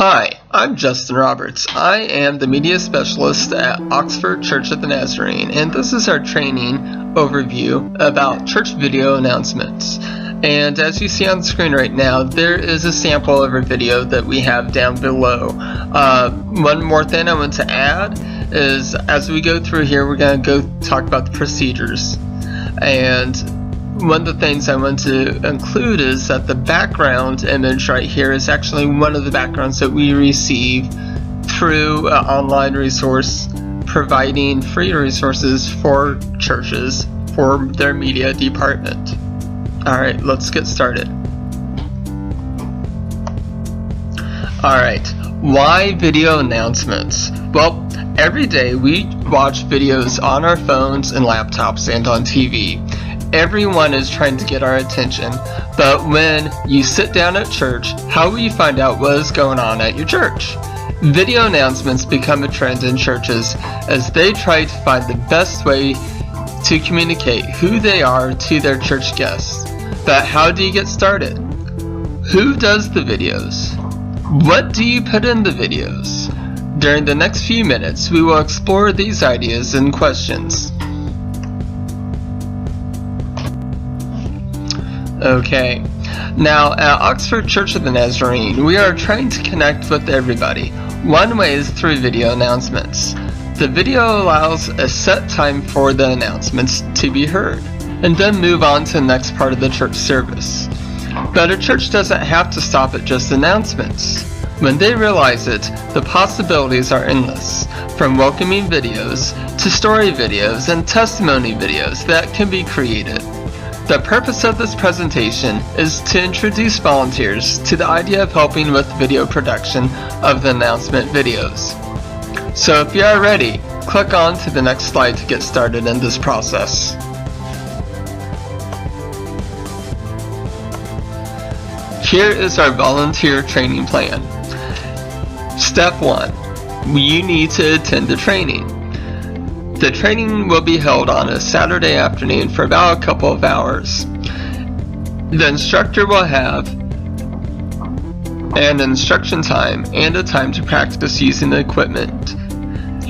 Hi, I'm Justin Roberts. I am the media specialist at Oxford Church of the Nazarene, and this is our training overview about church video announcements. And as you see on the screen right now, there is a sample of our video that we have down below. One more thing I want to add is as we go through here, we're going to go talk about the procedures. And one of the things I want to include is that the background image right here is actually one of the backgrounds that we receive through an online resource providing free resources for churches for their media department. Alright, let's get started. Alright, why video announcements? Well, every day we watch videos on our phones and laptops and on TV. Everyone is trying to get our attention, but when you sit down at church, how will you find out what is going on at your church? Video announcements become a trend in churches as they try to find the best way to communicate who they are to their church guests. But how do you get started? Who does the videos? What do you put in the videos? During the next few minutes, we will explore these ideas and questions. Okay, now at Oxford Church of the Nazarene, we are trying to connect with everybody. One way is through video announcements. The video allows a set time for the announcements to be heard, and then move on to the next part of the church service. But a church doesn't have to stop at just announcements. When they realize it, the possibilities are endless, from welcoming videos to story videos and testimony videos that can be created. The purpose of this presentation is to introduce volunteers to the idea of helping with video production of the announcement videos. So if you are ready, click on to the next slide to get started in this process. Here is our volunteer training plan. Step 1. You need to attend the training. The training will be held on a Saturday afternoon for about a couple of hours. The instructor will have an instruction time and a time to practice using the equipment.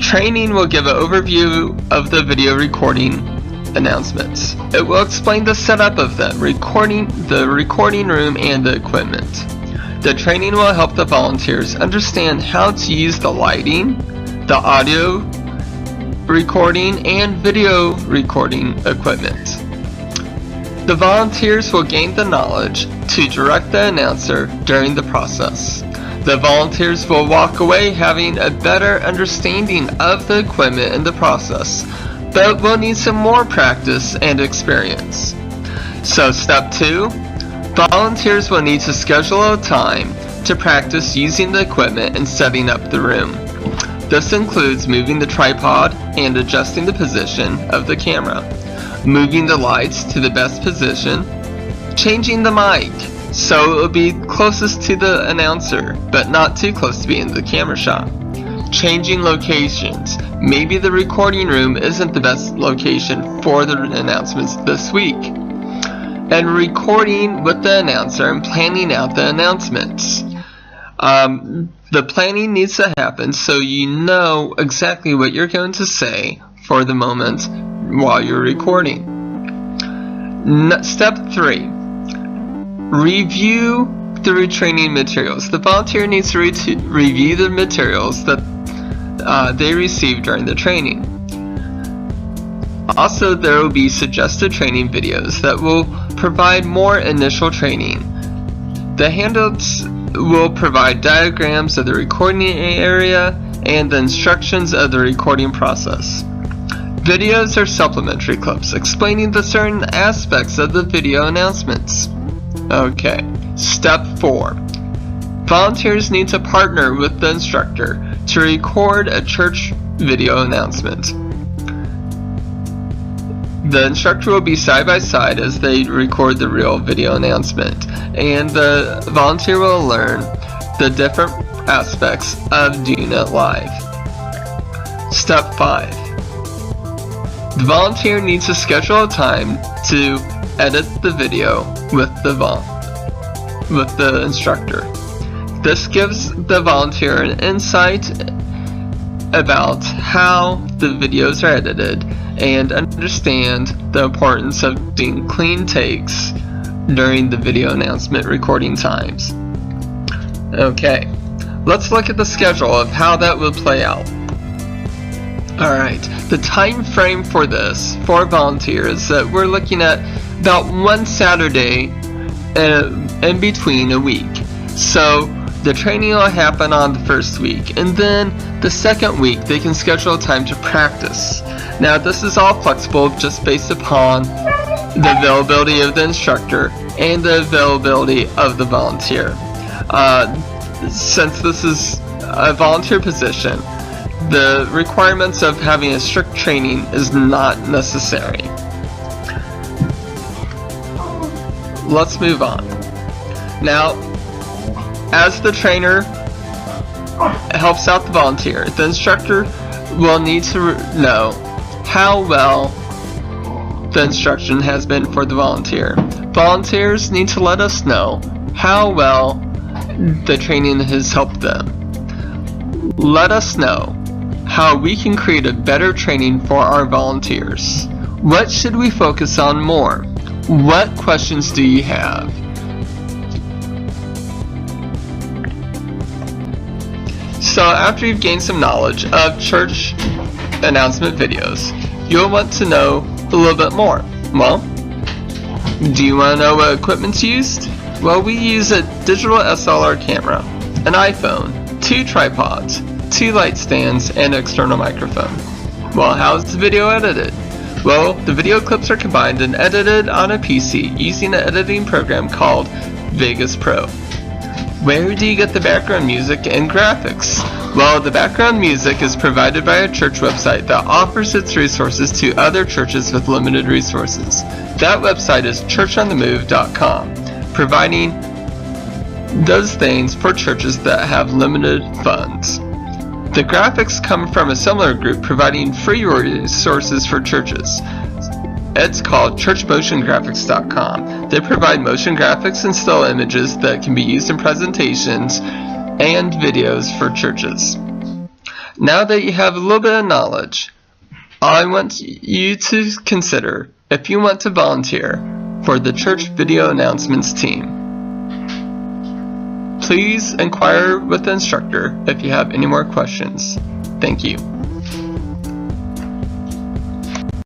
Training will give an overview of the video recording announcements. It will explain the setup of the recording room and the equipment. The training will help the volunteers understand how to use the lighting, the audio recording, and video recording equipment. The volunteers will gain the knowledge to direct the announcer during the process. The volunteers will walk away having a better understanding of the equipment in the process, but will need some more practice and experience. So step 2, volunteers will need to schedule a time to practice using the equipment and setting up the room. This includes moving the tripod and adjusting the position of the camera, moving the lights to the best position, changing the mic so it will be closest to the announcer but not too close to be in the camera shot, changing locations. Maybe the recording room isn't the best location for the announcements this week, and recording with the announcer and planning out the announcements. The planning needs to happen so you know exactly what you're going to say for the moment while you're recording. Step 3. Review the retraining materials. The volunteer needs to review the materials that they received during the training. Also, there will be suggested training videos that will provide more initial training. The handouts will provide diagrams of the recording area and the instructions of the recording process. Videos are supplementary clips explaining the certain aspects of the video announcements. Okay, step 4. Volunteers need to partner with the instructor to record a church video announcement. The instructor will be side by side as they record the real video announcement, and the volunteer will learn the different aspects of doing it live. Step 5. The volunteer needs to schedule a time to edit the video with the instructor. This gives the volunteer an insight about how the videos are edited and understand the importance of doing clean takes during the video announcement recording times. Okay, let's look at the schedule of how that will play out. Alright, the time frame for this, for volunteers, that we're looking at about one Saturday in between a week. So the training will happen on the first week, and then the second week they can schedule time to practice. Now this is all flexible just based upon the availability of the instructor and the availability of the volunteer. Since this is a volunteer position, the requirements of having a strict training is not necessary. Let's move on. Now, as the trainer helps out the volunteer, the instructor will need to know how well the instruction has been for the volunteer. Volunteers need to let us know how well the training has helped them. Let us know how we can create a better training for our volunteers. What should we focus on more? What questions do you have? So after you've gained some knowledge of church announcement videos, you'll want to know a little bit more. Well, do you want to know what equipment's used? Well, we use a digital SLR camera, an iPhone, 2 tripods, 2 light stands, and an external microphone. Well, how is the video edited? Well, the video clips are combined and edited on a PC using an editing program called Vegas Pro. Where do you get the background music and graphics? Well, the background music is provided by a church website that offers its resources to other churches with limited resources. That website is churchonthemove.com, providing those things for churches that have limited funds. The graphics come from a similar group providing free resources for churches. It's called churchmotiongraphics.com. They provide motion graphics and still images that can be used in presentations and videos for churches. Now that you have a little bit of knowledge, I want you to consider if you want to volunteer for the church video announcements team. Please inquire with the instructor if you have any more questions. Thank you.